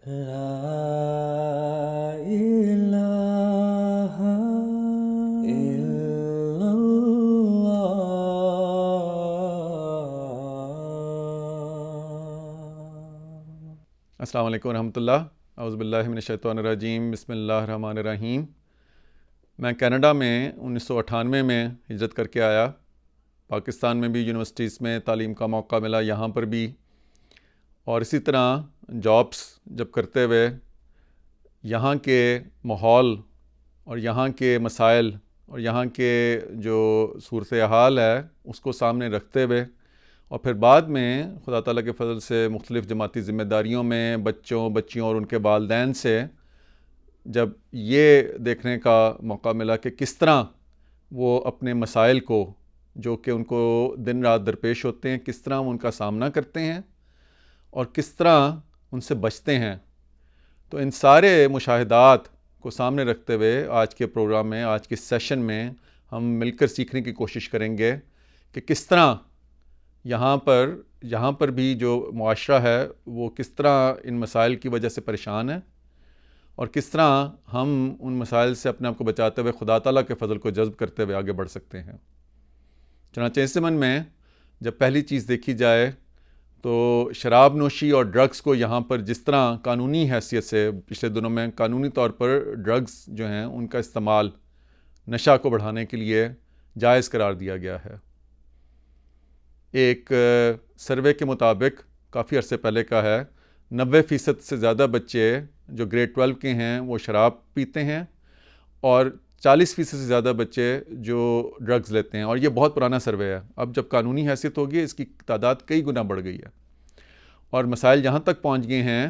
لا الہ الا اللہ۔ السلام علیکم ورحمۃ اللہ۔ اعوذ باللہ من الشیطان الرجیم، بسم اللہ الرحمن الرحیم۔ میں کینیڈا میں 1998 میں ہجرت کر کے آیا۔ پاکستان میں بھی یونیورسٹیز میں تعلیم کا موقع ملا، یہاں پر بھی، اور اسی طرح جابس جب کرتے ہوئے یہاں کے ماحول اور یہاں کے مسائل اور یہاں کے جو صورتحال ہے اس کو سامنے رکھتے ہوئے، اور پھر بعد میں خدا تعالیٰ کے فضل سے مختلف جماعتی ذمہ داریوں میں بچیوں اور ان کے والدین سے جب یہ دیکھنے کا موقع ملا کہ کس طرح وہ اپنے مسائل کو جو کہ ان کو دن رات درپیش ہوتے ہیں، کس طرح وہ ان کا سامنا کرتے ہیں اور کس طرح ان سے بچتے ہیں، تو ان سارے مشاہدات کو سامنے رکھتے ہوئے آج کے پروگرام میں، آج کے سیشن میں ہم مل کر سیکھنے کی کوشش کریں گے کہ کس طرح یہاں پر بھی جو معاشرہ ہے وہ کس طرح ان مسائل کی وجہ سے پریشان ہے، اور کس طرح ہم ان مسائل سے اپنے آپ کو بچاتے ہوئے خدا تعالیٰ کے فضل کو جذب کرتے ہوئے آگے بڑھ سکتے ہیں۔ چنانچہ اس ضمن میں جب پہلی چیز دیکھی جائے تو شراب نوشی اور ڈرگس کو یہاں پر جس طرح قانونی حیثیت سے پچھلے دنوں میں قانونی طور پر ڈرگس جو ہیں ان کا استعمال نشہ کو بڑھانے کے لیے جائز قرار دیا گیا ہے۔ ایک سروے کے مطابق کافی عرصے پہلے کا ہے، 90% سے زیادہ بچے جو گریڈ 12 کے ہیں وہ شراب پیتے ہیں، اور 40% سے زیادہ بچے جو ڈرگز لیتے ہیں، اور یہ بہت پرانا سروے ہے۔ اب جب قانونی حیثیت ہوگی اس کی تعداد کئی گنا بڑھ گئی ہے، اور مسائل یہاں تک پہنچ گئے ہیں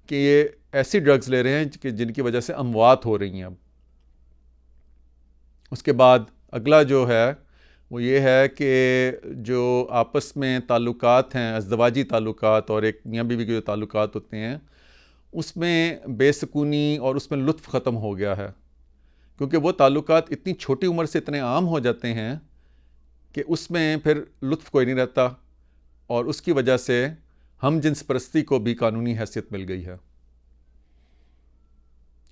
کہ یہ ایسی ڈرگز لے رہے ہیں کہ جن کی وجہ سے اموات ہو رہی ہیں۔ اب اس کے بعد اگلا جو ہے وہ یہ ہے کہ جو آپس میں تعلقات ہیں، ازدواجی تعلقات اور ایک میاں بیوی کے جو تعلقات ہوتے ہیں، اس میں بے سکونی اور اس میں لطف ختم ہو گیا ہے، کیونکہ وہ تعلقات اتنی چھوٹی عمر سے اتنے عام ہو جاتے ہیں کہ اس میں پھر لطف کوئی نہیں رہتا، اور اس کی وجہ سے ہم جنس پرستی کو بھی قانونی حیثیت مل گئی ہے۔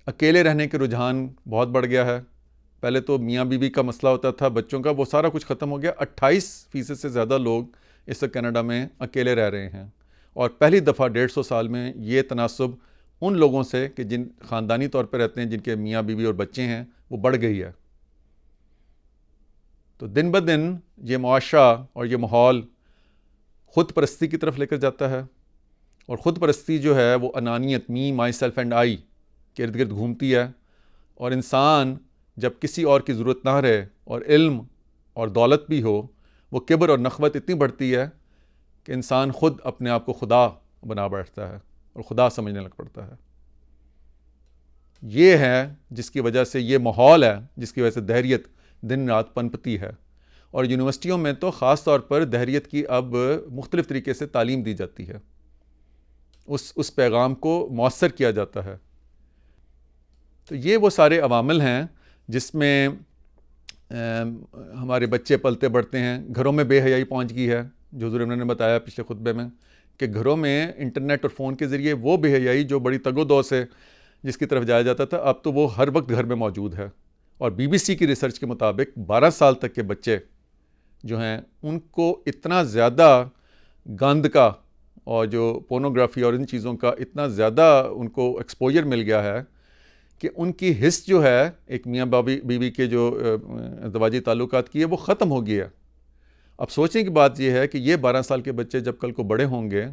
اکیلے رہنے کے رجحان بہت بڑھ گیا ہے۔ پہلے تو میاں بیوی کا مسئلہ ہوتا تھا، بچوں کا، وہ سارا کچھ ختم ہو گیا۔ 28% سے زیادہ لوگ اس وقت کینیڈا میں اکیلے رہ رہے ہیں، اور پہلی دفعہ 150 سال میں یہ تناسب ان لوگوں سے کہ جن خاندانی طور پہ رہتے ہیں، جن کے میاں بیوی اور بچے ہیں، وہ بڑھ گئی ہے۔ تو دن بدن یہ معاشرہ اور یہ ماحول خود پرستی کی طرف لے کر جاتا ہے، اور خود پرستی جو ہے وہ انانیت، می، مائی سیلف اینڈ آئی کے ارد گرد گھومتی ہے، اور انسان جب کسی اور کی ضرورت نہ رہے اور علم اور دولت بھی ہو، وہ کبر اور نخوت اتنی بڑھتی ہے کہ انسان خود اپنے آپ کو خدا بنا بیٹھتا ہے اور خدا سمجھنے لگ پڑتا ہے۔ یہ ہے جس کی وجہ سے یہ ماحول ہے جس کی وجہ سے دہریت دن رات پنپتی ہے، اور یونیورسٹیوں میں تو خاص طور پر دہریت کی اب مختلف طریقے سے تعلیم دی جاتی ہے، اس پیغام کو مؤثر کیا جاتا ہے۔ تو یہ وہ سارے عوامل ہیں جس میں ہمارے بچے پلتے بڑھتے ہیں۔ گھروں میں بے حیائی پہنچ گئی ہے، جو حضور نے بتایا پچھلے خطبے میں کہ گھروں میں انٹرنیٹ اور فون کے ذریعے وہ بے حیائی جو بڑی تگ و دو سے جس کی طرف جایا جاتا تھا، اب تو وہ ہر وقت گھر میں موجود ہے۔ اور BBC کی ریسرچ کے مطابق 12 سال تک کے بچے جو ہیں ان کو اتنا زیادہ گند کا اور جو پورنوگرافی اور ان چیزوں کا اتنا زیادہ ان کو ایکسپوجر مل گیا ہے کہ ان کی حس جو ہے ایک میاں بیوی کے جو ازدواجی تعلقات کی ہے وہ ختم ہو گئی ہے۔ اب سوچنے کی بات یہ ہے کہ یہ 12 سال کے بچے جب کل کو بڑے ہوں گے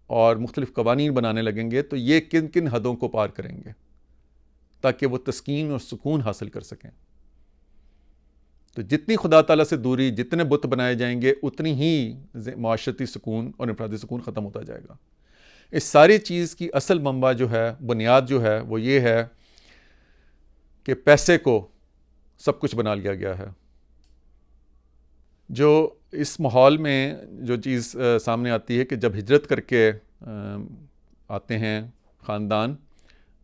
اور مختلف قوانین بنانے لگیں گے تو یہ کن کن حدوں کو پار کریں گے تاکہ وہ تسکین اور سکون حاصل کر سکیں۔ تو جتنی خدا تعالیٰ سے دوری، جتنے بت بنائے جائیں گے، اتنی ہی معاشرتی سکون اور انفرادی سکون ختم ہوتا جائے گا۔ اس ساری چیز کی اصل منبع جو ہے، بنیاد جو ہے، وہ یہ ہے کہ پیسے کو سب کچھ بنا لیا گیا ہے۔ جو اس ماحول میں جو چیز سامنے آتی ہے کہ جب ہجرت کر کے آتے ہیں خاندان،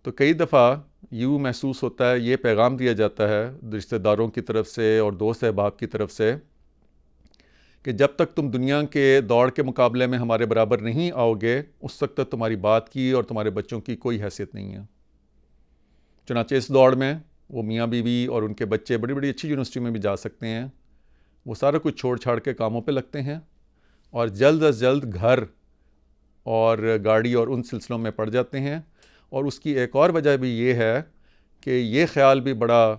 تو کئی دفعہ یوں محسوس ہوتا ہے، یہ پیغام دیا جاتا ہے رشتہ داروں کی طرف سے اور دوست احباب کی طرف سے کہ جب تک تم دنیا کے دوڑ کے مقابلے میں ہمارے برابر نہیں آؤ گے اس وقت تک تمہاری بات کی اور تمہارے بچوں کی کوئی حیثیت نہیں ہے. چنانچہ اس دوڑ میں وہ میاں بیوی اور ان کے بچے بڑی بڑی اچھی یونیورسٹی میں بھی جا سکتے ہیں, وہ سارا کچھ چھوڑ چھاڑ کے کاموں پہ لگتے ہیں اور جلد از جلد گھر اور گاڑی اور ان سلسلوں میں پڑ جاتے ہیں. اور اس کی ایک اور وجہ بھی یہ ہے کہ یہ خیال بھی بڑا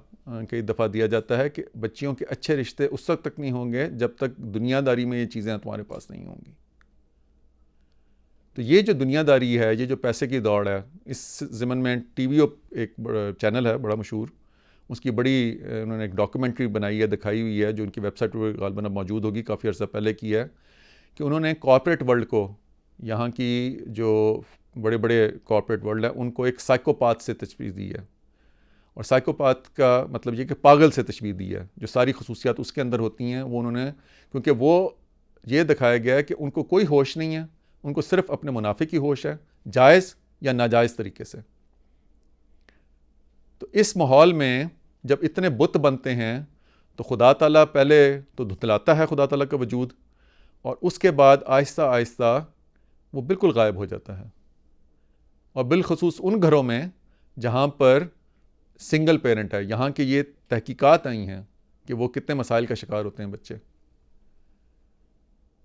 کئی دفعہ دیا جاتا ہے کہ بچیوں کے اچھے رشتے اس وقت تک نہیں ہوں گے جب تک دنیا داری میں یہ چیزیں تمہارے پاس نہیں ہوں گی. تو یہ جو دنیا داری ہے, یہ جو پیسے کی دوڑ ہے, اس ضمن میں ٹی وی ایک چینل ہے بڑا مشہور, اس کی بڑی انہوں نے ایک ڈاکیومنٹری بنائی ہے, دکھائی ہوئی ہے, جو ان کی ویب سائٹ پر غالباً اب موجود ہوگی, کافی عرصہ پہلے کی ہے, کہ انہوں نے کارپوریٹ ورلڈ کو, یہاں کی جو بڑے بڑے کارپوریٹ ورلڈ ہے, ان کو ایک سائیکوپاتھ سے تشبیہ دی ہے. اور سائیکوپاتھ کا مطلب یہ کہ پاگل سے تشبیہ دی ہے. جو ساری خصوصیات اس کے اندر ہوتی ہیں وہ انہوں نے, کیونکہ وہ یہ دکھایا گیا ہے کہ ان کو کوئی ہوش نہیں ہے, ان کو صرف اپنے منافع کی ہوش ہے, جائز یا ناجائز طریقے سے. تو اس ماحول میں جب اتنے بت بنتے ہیں تو خدا تعالیٰ پہلے تو دھتلاتا ہے خدا تعالیٰ کا وجود, اور اس کے بعد آہستہ آہستہ وہ بالکل غائب ہو جاتا ہے. اور بالخصوص ان گھروں میں جہاں پر سنگل پیرنٹ ہے. یہاں کی یہ تحقیقات آئی ہیں کہ وہ کتنے مسائل کا شکار ہوتے ہیں بچے,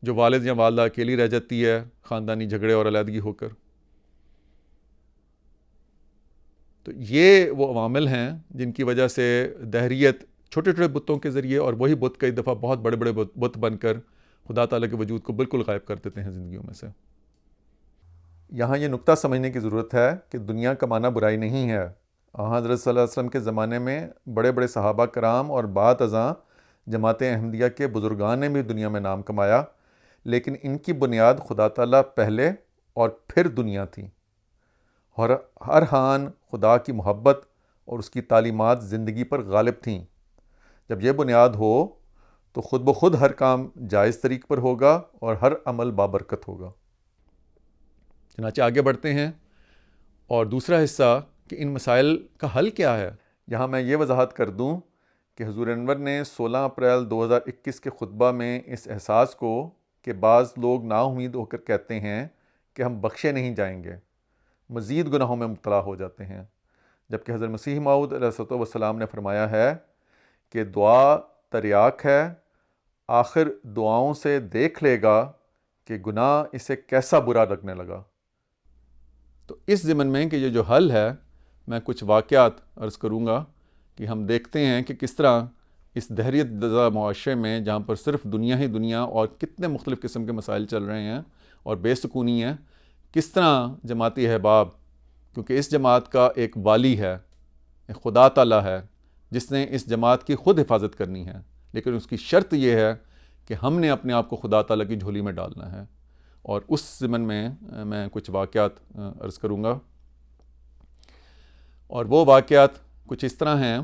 جو والد یا والدہ اکیلی رہ جاتی ہے خاندانی جھگڑے اور علیحدگی ہو کر. تو یہ وہ عوامل ہیں جن کی وجہ سے دہریت چھوٹے چھوٹے بتوں کے ذریعے, اور وہی بت کئی دفعہ بہت بڑے بڑے بت بن کر خدا تعالیٰ کے وجود کو بالکل غائب کر دیتے ہیں زندگیوں میں سے. یہاں یہ نقطہ سمجھنے کی ضرورت ہے کہ دنیا کمانا برائی نہیں ہے. حضرت صلی اللہ علیہ وسلم کے زمانے میں بڑے بڑے صحابہ کرام اور بعد ازاں جماعت احمدیہ کے بزرگان نے بھی دنیا میں نام کمایا, لیکن ان کی بنیاد خدا تعالیٰ پہلے اور پھر دنیا تھی. اور ہر حال خدا کی محبت اور اس کی تعلیمات زندگی پر غالب تھیں. جب یہ بنیاد ہو تو خود بخود ہر کام جائز طریق پر ہوگا اور ہر عمل بابرکت ہوگا. چنانچہ آگے بڑھتے ہیں, اور دوسرا حصہ کہ ان مسائل کا حل کیا ہے. یہاں میں یہ وضاحت کر دوں کہ حضور انور نے 16 اپریل 2021 کے خطبہ میں اس احساس کو کہ بعض لوگ نا امید ہو کر کہتے ہیں کہ ہم بخشے نہیں جائیں گے, مزید گناہوں میں مبتلا ہو جاتے ہیں, جبکہ حضرت مسیح موعود علیہ الصلوۃ والسلام نے فرمایا ہے کہ دعا تریاک ہے, آخر دعاؤں سے دیکھ لے گا کہ گناہ اسے کیسا برا لگنے لگا. تو اس ضمن میں کہ یہ جو حل ہے, میں کچھ واقعات عرض کروں گا کہ ہم دیکھتے ہیں کہ کس طرح اس دہریت زدہ معاشرے میں جہاں پر صرف دنیا ہی دنیا اور کتنے مختلف قسم کے مسائل چل رہے ہیں اور بے سکونی ہے, کس طرح جماعتی احباب, کیونکہ اس جماعت کا ایک والی ہے, ایک خدا تعالیٰ ہے جس نے اس جماعت کی خود حفاظت کرنی ہے, لیکن اس کی شرط یہ ہے کہ ہم نے اپنے آپ کو خدا تعالیٰ کی جھولی میں ڈالنا ہے. اور اس ضمن میں کچھ واقعات عرض کروں گا, اور وہ واقعات کچھ اس طرح ہیں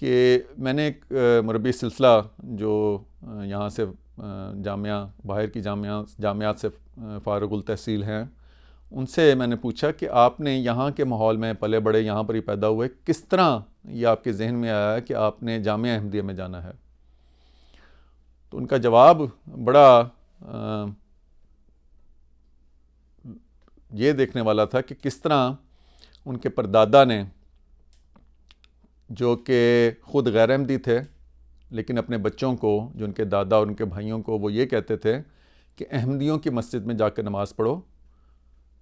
کہ میں نے ایک مربی سلسلہ جو یہاں سے جامعہ باہر کی جامعات سے فارغ التحصیل ہیں, ان سے میں نے پوچھا کہ آپ نے یہاں کے ماحول میں پلے بڑے, یہاں پر ہی پیدا ہوئے, کس طرح یہ آپ کے ذہن میں آیا کہ آپ نے جامعہ احمدیہ میں جانا ہے. تو ان کا جواب بڑا یہ دیکھنے والا تھا کہ کس طرح ان کے پردادا نے, جو کہ خود غیر احمدی تھے لیکن اپنے بچوں کو, جو ان کے دادا اور ان کے بھائیوں کو, وہ یہ کہتے تھے کہ احمدیوں کی مسجد میں جا کے نماز پڑھو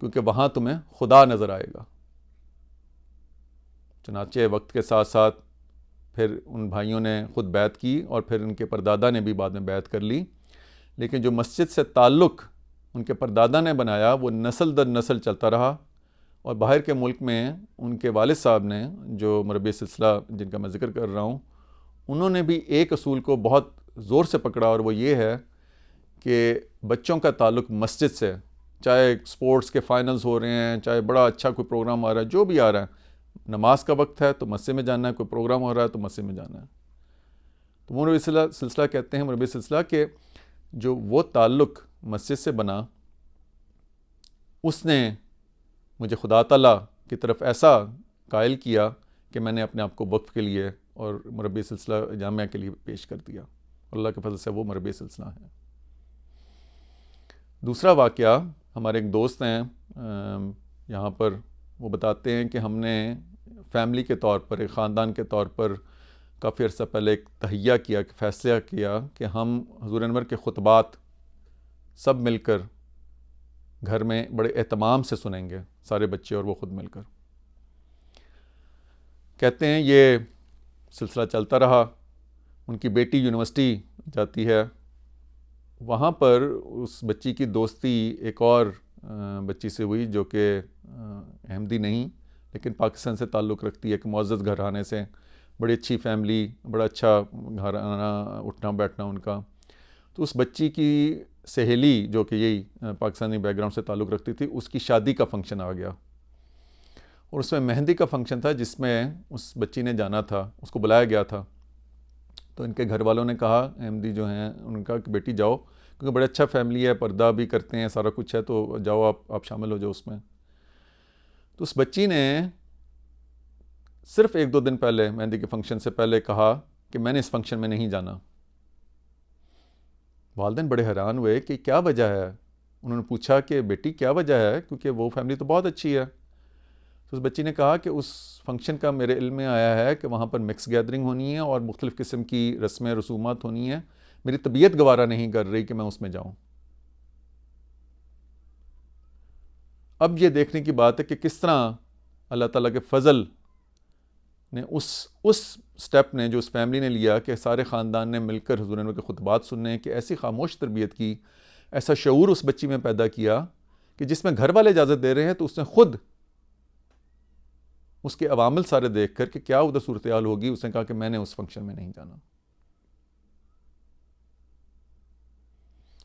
کیونکہ وہاں تمہیں خدا نظر آئے گا. چنانچہ وقت کے ساتھ ساتھ پھر ان بھائیوں نے خود بیعت کی اور پھر ان کے پردادا نے بھی بعد میں بیعت کر لی, لیکن جو مسجد سے تعلق ان کے پردادا نے بنایا وہ نسل در نسل چلتا رہا. اور باہر کے ملک میں ان کے والد صاحب نے, جو مربی سلسلہ جن کا میں ذکر کر رہا ہوں, انہوں نے بھی ایک اصول کو بہت زور سے پکڑا, اور وہ یہ ہے کہ بچوں کا تعلق مسجد سے, چاہے سپورٹس کے فائنلز ہو رہے ہیں, چاہے بڑا اچھا کوئی پروگرام آ رہا ہے, جو بھی آ رہا ہے, نماز کا وقت ہے تو مسجد میں جانا ہے, کوئی پروگرام ہو رہا ہے تو مسجد میں جانا ہے. تو مربی سلسلہ کہتے ہیں, مربی سلسلہ کہ جو وہ تعلق مسجد سے بنا, اس نے مجھے خدا تعالیٰ کی طرف ایسا قائل کیا کہ میں نے اپنے آپ کو وقف کے لیے اور مربی سلسلہ جامعہ کے لیے پیش کر دیا. اللہ کے فضل سے وہ مربی سلسلہ ہیں. دوسرا واقعہ، ہمارے ایک دوست ہیں یہاں پر، وہ بتاتے ہیں کہ ہم نے فیملی کے طور پر، ایک خاندان کے طور پر کافی عرصہ پہلے ایک تہیہ کیا، فیصلہ کیا کہ ہم حضور انور کے خطبات سب مل کر گھر میں بڑے اہتمام سے سنیں گے، سارے بچے اور وہ خود مل کر. کہتے ہیں یہ سلسلہ چلتا رہا. ان کی بیٹی یونیورسٹی جاتی ہے، وہاں پر اس بچی کی دوستی ایک اور بچی سے ہوئی جو کہ احمدی نہیں لیکن پاکستان سے تعلق رکھتی ہے، ایک معزز گھرانے سے، بڑی اچھی فیملی، بڑا اچھا گھرانہ، اٹھنا بیٹھنا ان کا. تو اس بچی کی سہیلی جو کہ یہی پاکستانی بیک گراؤنڈ سے تعلق رکھتی تھی، اس کی شادی کا فنکشن آ گیا، اور اس میں مہندی کا فنکشن تھا جس میں اس بچی نے جانا تھا، اس کو بلایا گیا تھا. تو ان کے گھر والوں نے کہا، احمدی جو ہیں، ان کا کہ بیٹی جاؤ، کیونکہ بڑا اچھا فیملی ہے، پردہ بھی کرتے ہیں، سارا کچھ ہے، تو جاؤ آپ شامل ہو جاؤ اس میں. تو اس بچی نے صرف 1-2 دن پہلے، مہندی کے فنکشن سے پہلے، کہا کہ میں نے اس فنکشن میں نہیں جانا. والدین بڑے حیران ہوئے کہ کیا وجہ ہے. انہوں نے پوچھا کہ بیٹی کیا وجہ ہے، کیونکہ وہ فیملی تو بہت اچھی ہے. تو اس بچی نے کہا کہ اس فنکشن کا میرے علم میں آیا ہے کہ وہاں پر مکس گیدرنگ ہونی ہے اور مختلف قسم کی رسمیں رسومات ہونی ہیں، میری طبیعت گوارا نہیں کر رہی کہ میں اس میں جاؤں. اب یہ دیکھنے کی بات ہے کہ کس طرح اللہ تعالیٰ کے فضل نے اس سٹیپ نے جو اس فیملی نے لیا کہ سارے خاندان نے مل کر حضور انور کے خطبات سننے کی ایسی خاموش تربیت کی، ایسا شعور اس بچی میں پیدا کیا کہ جس میں گھر والے اجازت دے رہے ہیں تو اس نے خود اس کے عوامل سارے دیکھ کر کہ کیا ادھر صورتحال ہوگی، اس نے کہا کہ میں نے اس فنکشن میں نہیں جانا.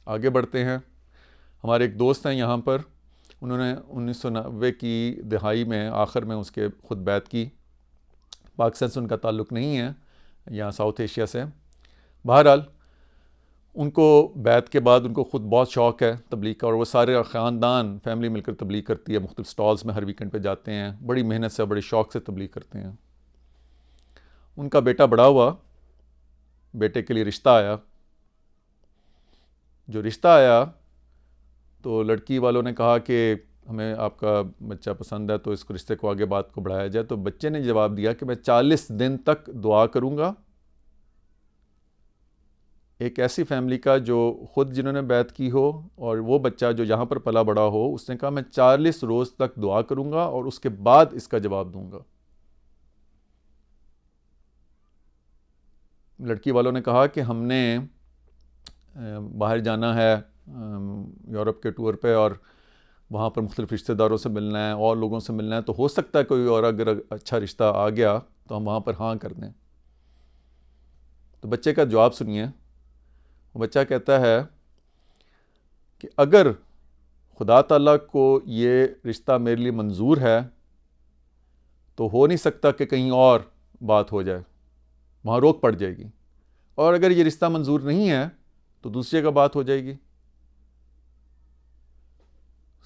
آگے بڑھتے ہیں. ہمارے ایک دوست ہیں یہاں پر، انہوں نے 1990 کی دہائی میں آخر میں اس کے خود بیعت کی. پاکستان سے ان کا تعلق نہیں ہے، یہاں ساؤتھ ایشیا سے. بہرحال ان کو بیعت کے بعد ان کو خود بہت شوق ہے تبلیغ کا، اور وہ سارے خاندان فیملی مل کر تبلیغ کرتی ہے، مختلف سٹالز میں ہر ویکنڈ پہ جاتے ہیں، بڑی محنت سے، بڑے شوق سے تبلیغ کرتے ہیں. ان کا بیٹا بڑا ہوا، بیٹے کے لیے رشتہ آیا. جو رشتہ آیا تو لڑکی والوں نے کہا کہ ہمیں آپ کا بچہ پسند ہے تو اس کو رشتے کو آگے بات کو بڑھایا جائے. تو بچے نے جواب دیا کہ میں 40 دن تک دعا کروں گا. ایک ایسی فیملی کا جو خود جنہوں نے بیعت کی ہو اور وہ بچہ جو یہاں پر پلا بڑا ہو، اس نے کہا میں 40 روز تک دعا کروں گا اور اس کے بعد اس کا جواب دوں گا. لڑکی والوں نے کہا کہ ہم نے باہر جانا ہے یورپ کے ٹور پہ، اور وہاں پر مختلف رشتہ داروں سے ملنا ہے اور لوگوں سے ملنا ہے، تو ہو سکتا ہے کوئی اور اگر اچھا رشتہ آ گیا تو ہم وہاں پر ہاں کر دیں. تو بچے کا جواب سنیے. وہ بچہ کہتا ہے کہ اگر خدا تعالیٰ کو یہ رشتہ میرے لیے منظور ہے تو ہو نہیں سکتا کہ کہیں اور بات ہو جائے، وہاں روک پڑ جائے گی، اور اگر یہ رشتہ منظور نہیں ہے تو دوسری جگہ بات ہو جائے گی.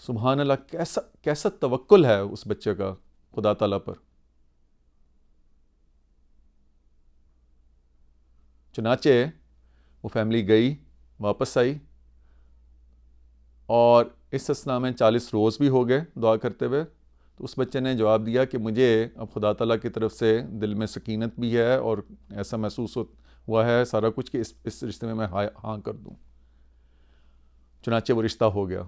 سبحان اللہ، کیسا توکل ہے اس بچے کا خدا تعالیٰ پر. چنانچہ وہ فیملی گئی، واپس آئی، اور اس اثناء میں 40 روز بھی ہو گئے دعا کرتے ہوئے. تو اس بچے نے جواب دیا کہ مجھے اب خدا تعالیٰ کی طرف سے دل میں سکینت بھی ہے اور ایسا محسوس ہوا ہے سارا کچھ کہ اس رشتے میں ہاں کر دوں. چنانچہ وہ رشتہ ہو گیا.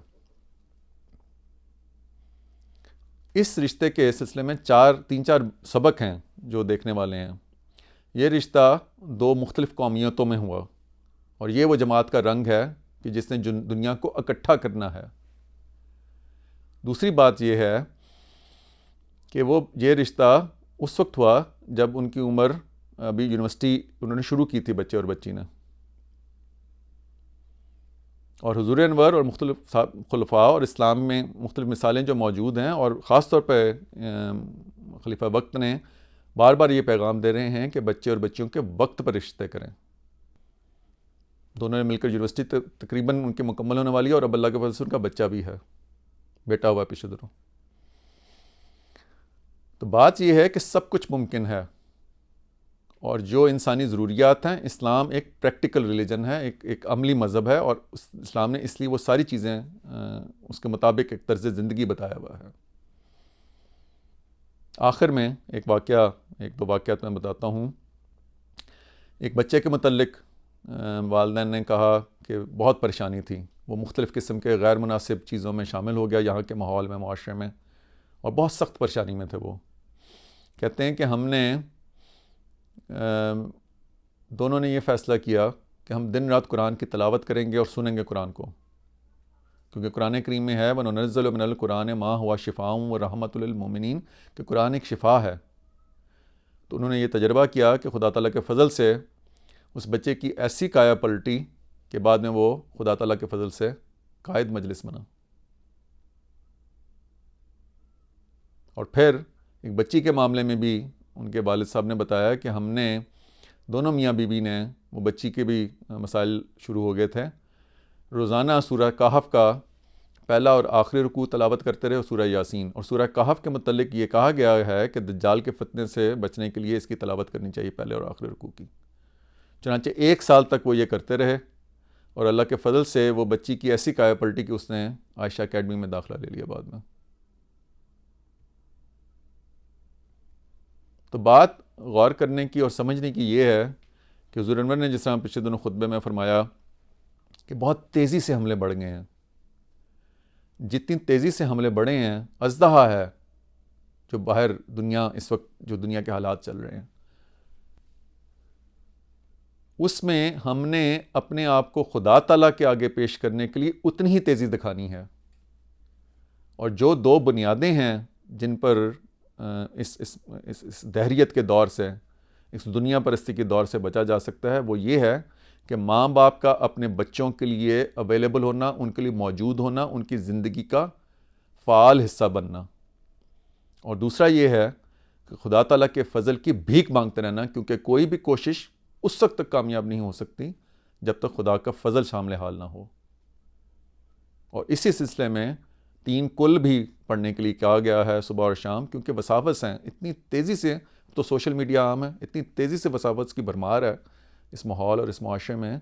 اس رشتے کے سلسلے میں 3-4 سبق ہیں جو دیکھنے والے ہیں. یہ رشتہ 2 مختلف قومیتوں میں ہوا، اور یہ وہ جماعت کا رنگ ہے کہ جس نے دنیا کو اکٹھا کرنا ہے. دوسری بات یہ ہے کہ یہ رشتہ اس وقت ہوا جب ان کی عمر ابھی یونیورسٹی انہوں نے شروع کی تھی، بچے اور بچی نے. اور حضور انور اور مختلف خلفاء اور اسلام میں مختلف مثالیں جو موجود ہیں، اور خاص طور پہ خلیفہ وقت نے بار بار یہ پیغام دے رہے ہیں کہ بچے اور بچیوں کے وقت پر رشتے کریں. دونوں نے مل کر یونیورسٹی تقریباً ان کی مکمل ہونے والی ہے، اور اب اللہ کے فضل سے ان کا بچہ بھی ہے، بیٹا ہوا پیچھے دروں. تو بات یہ ہے کہ سب کچھ ممکن ہے، اور جو انسانی ضروریات ہیں، اسلام ایک پریکٹیکل ریلیجن ہے، ایک عملی مذہب ہے، اور اسلام نے اس لیے وہ ساری چیزیں اس کے مطابق ایک طرز زندگی بتایا ہوا ہے۔ آخر میں ایک دو واقعات میں بتاتا ہوں۔ ایک بچے کے متعلق والدین نے کہا کہ بہت پریشانی تھی، وہ مختلف قسم کے غیر مناسب چیزوں میں شامل ہو گیا یہاں کے ماحول میں، معاشرے میں، اور بہت سخت پریشانی میں تھے۔ وہ کہتے ہیں کہ ہم نے دونوں نے یہ فیصلہ کیا کہ ہم دن رات قرآن کی تلاوت کریں گے اور سنیں گے قرآن کو، کیونکہ قرآن کریم میں ہے وَنُنَزِّلُ مِنَ الْقُرْآنِ مَا هُوَ شِفَاءٌ وَرَحْمَةٌ لِلْمُؤْمِنِينَ، کہ قرآن ایک شفا ہے۔ تو انہوں نے یہ تجربہ کیا کہ خدا تعالیٰ کے فضل سے اس بچے کی ایسی کایا پلٹی کہ بعد میں وہ خدا تعالیٰ کے فضل سے قائد مجلس بنا۔ اور پھر ایک بچی کے معاملے میں بھی ان کے والد صاحب نے بتایا کہ ہم نے دونوں میاں بیوی نے، وہ بچی کے بھی مسائل شروع ہو گئے تھے، روزانہ سورہ کہف کا پہلا اور آخری رکوع تلاوت کرتے رہے، اور سورہ یاسین۔ اور سورہ کہف کے متعلق یہ کہا گیا ہے کہ دجال کے فتنے سے بچنے کے لیے اس کی تلاوت کرنی چاہیے پہلے اور آخری رکوع کی۔ چنانچہ 1 سال تک وہ یہ کرتے رہے، اور اللہ کے فضل سے وہ بچی کی ایسی کایا پلٹی کہ اس نے عائشہ اکیڈمی میں داخلہ لے لیا بعد میں۔ تو بات غور کرنے کی اور سمجھنے کی یہ ہے کہ حضور انور نے جس طرح پچھلے دنوں خطبے میں فرمایا کہ بہت تیزی سے حملے بڑھ گئے ہیں، جتنی تیزی سے حملے بڑھے ہیں، اژدہا ہے جو باہر دنیا اس وقت جو دنیا کے حالات چل رہے ہیں، اس میں ہم نے اپنے آپ کو خدا تعالیٰ کے آگے پیش کرنے کے لیے اتنی ہی تیزی دکھانی ہے۔ اور جو 2 بنیادیں ہیں جن پر اس دہریت کے دور سے، اس دنیا پرستی کے دور سے بچا جا سکتا ہے، وہ یہ ہے کہ ماں باپ کا اپنے بچوں کے لیے اویلیبل ہونا، ان کے لیے موجود ہونا، ان کی زندگی کا فعال حصہ بننا، اور دوسرا یہ ہے کہ خدا تعالیٰ کے فضل کی بھیک مانگتے رہنا، کیونکہ کوئی بھی کوشش اس وقت تک کامیاب نہیں ہو سکتی جب تک خدا کا فضل شامل حال نہ ہو۔ اور اسی سلسلے میں 3 کل بھی پڑھنے کے لیے کہا گیا ہے صبح اور شام، کیونکہ وساوس ہیں اتنی تیزی سے، تو سوشل میڈیا عام ہے، اتنی تیزی سے وساوس کی بھرمار ہے اس ماحول اور اس معاشرے میں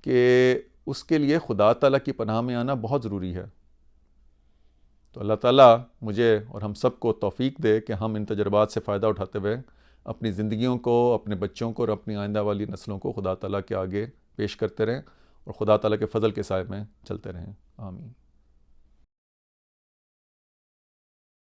کہ اس کے لیے خدا تعالیٰ کی پناہ میں آنا بہت ضروری ہے۔ تو اللہ تعالیٰ مجھے اور ہم سب کو توفیق دے کہ ہم ان تجربات سے فائدہ اٹھاتے ہوئے اپنی زندگیوں کو، اپنے بچوں کو اور اپنی آئندہ والی نسلوں کو خدا تعالیٰ کے آگے پیش کرتے رہیں، اور خدا تعالیٰ کے فضل کے سائے میں چلتے رہیں۔ آمین۔